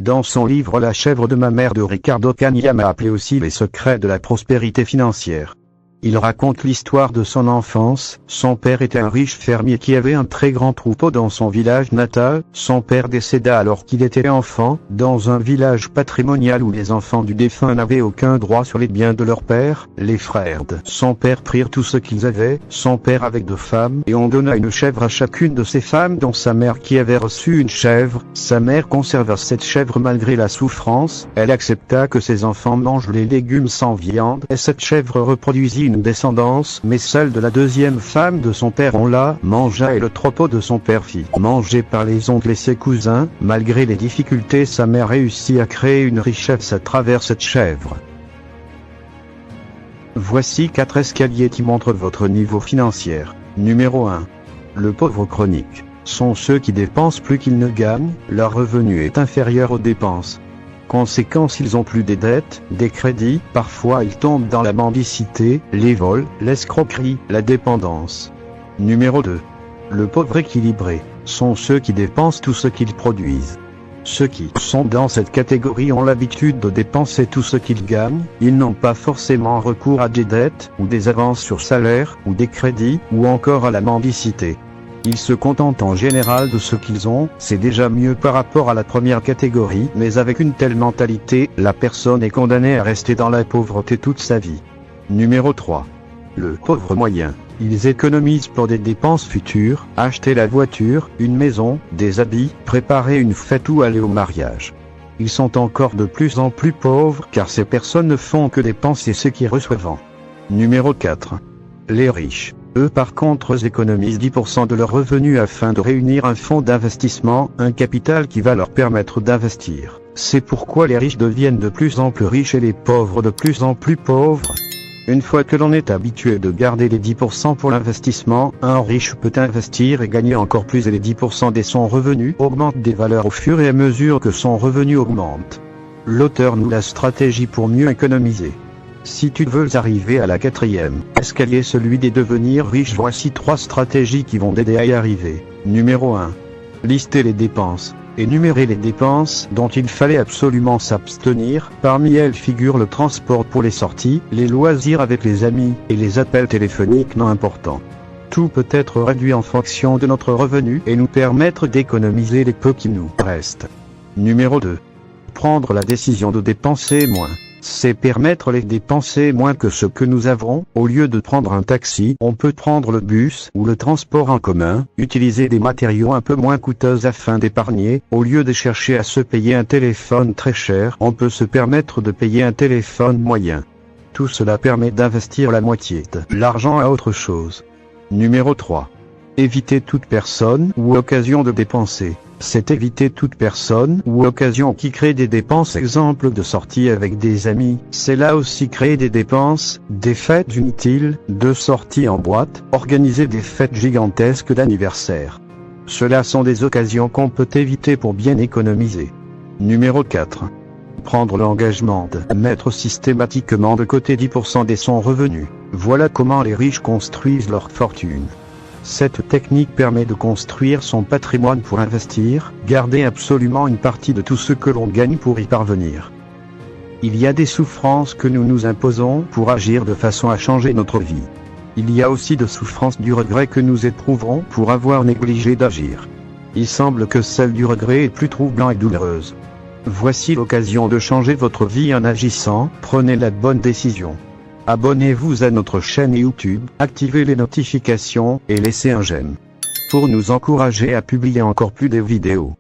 Dans son livre La chèvre de ma mère de Ricardo Kaniyama, appelé aussi Les secrets de la prospérité financière, il raconte l'histoire de son enfance. Son père était un riche fermier qui avait un très grand troupeau dans son village natal. Son père décéda alors qu'il était enfant, dans un village patrimonial où les enfants du défunt n'avaient aucun droit sur les biens de leur père. Les frères de son père prirent tout ce qu'ils avaient, son père avec 2 femmes, et on donna une chèvre à chacune de ces femmes, dont sa mère qui avait reçu une chèvre. Sa mère conserva cette chèvre malgré la souffrance. Elle accepta que ses enfants mangent les légumes sans viande, et cette chèvre reproduisit une descendance, mais celle de la 2e femme de son père on la mangea, et le troupeau de son père fit manger par les oncles et ses cousins. Malgré les difficultés, sa mère réussit à créer une richesse à travers cette chèvre. Voici 4 escaliers qui montrent votre niveau financier. Numéro 1. Le pauvre chronique sont ceux qui dépensent plus qu'ils ne gagnent. Leur revenu est inférieur aux dépenses. Conséquence, ils ont plus des dettes, des crédits, parfois ils tombent dans la mendicité, les vols, l'escroquerie, la dépendance. Numéro 2. Le pauvre équilibré sont ceux qui dépensent tout ce qu'ils produisent. Ceux qui sont dans cette catégorie ont l'habitude de dépenser tout ce qu'ils gagnent. Ils n'ont pas forcément recours à des dettes, ou des avances sur salaire, ou des crédits, ou encore à la mendicité. Ils se contentent en général de ce qu'ils ont. C'est déjà mieux par rapport à la première catégorie, mais avec une telle mentalité, la personne est condamnée à rester dans la pauvreté toute sa vie. Numéro 3. Le pauvre moyen. Ils économisent pour des dépenses futures, acheter la voiture, une maison, des habits, préparer une fête ou aller au mariage. Ils sont encore de plus en plus pauvres, car ces personnes ne font que dépenser ce qu'ils reçoivent. Numéro 4. Les riches. Eux par contre économisent 10% de leurs revenus afin de réunir un fonds d'investissement, un capital qui va leur permettre d'investir. C'est pourquoi les riches deviennent de plus en plus riches et les pauvres de plus en plus pauvres. Une fois que l'on est habitué de garder les 10% pour l'investissement, un riche peut investir et gagner encore plus, et les 10% de son revenu augmentent des valeurs au fur et à mesure que son revenu augmente. L'auteur nous la stratégie pour mieux économiser. Si tu veux arriver à la 4e escalier, celui des devenir riche, voici 3 stratégies qui vont t'aider à y arriver. Numéro 1. Lister les dépenses. Énumérer les dépenses dont il fallait absolument s'abstenir. Parmi elles figurent le transport pour les sorties, les loisirs avec les amis, et les appels téléphoniques non importants. Tout peut être réduit en fonction de notre revenu et nous permettre d'économiser les peu qui nous restent. Numéro 2. Prendre la décision de dépenser moins. C'est permettre les dépenser moins que ce que nous avons. Au lieu de prendre un taxi, on peut prendre le bus ou le transport en commun, utiliser des matériaux un peu moins coûteux afin d'épargner. Au lieu de chercher à se payer un téléphone très cher, on peut se permettre de payer un téléphone moyen. Tout cela permet d'investir la moitié de l'argent à autre chose. Numéro 3. Éviter toute personne ou occasion de dépenser. C'est éviter toute personne ou occasion qui crée des dépenses. Exemple de sortie avec des amis, c'est là aussi créer des dépenses, des fêtes inutiles, de sorties en boîte, organiser des fêtes gigantesques d'anniversaire. Cela sont des occasions qu'on peut éviter pour bien économiser. Numéro 4. Prendre l'engagement de mettre systématiquement de côté 10% de son revenu. Voilà comment les riches construisent leur fortune. Cette technique permet de construire son patrimoine pour investir, garder absolument une partie de tout ce que l'on gagne pour y parvenir. Il y a des souffrances que nous nous imposons pour agir de façon à changer notre vie. Il y a aussi de souffrances du regret que nous éprouverons pour avoir négligé d'agir. Il semble que celle du regret est plus troublante et douloureuse. Voici l'occasion de changer votre vie en agissant. Prenez la bonne décision. Abonnez-vous à notre chaîne YouTube, activez les notifications et laissez un j'aime pour nous encourager à publier encore plus de vidéos.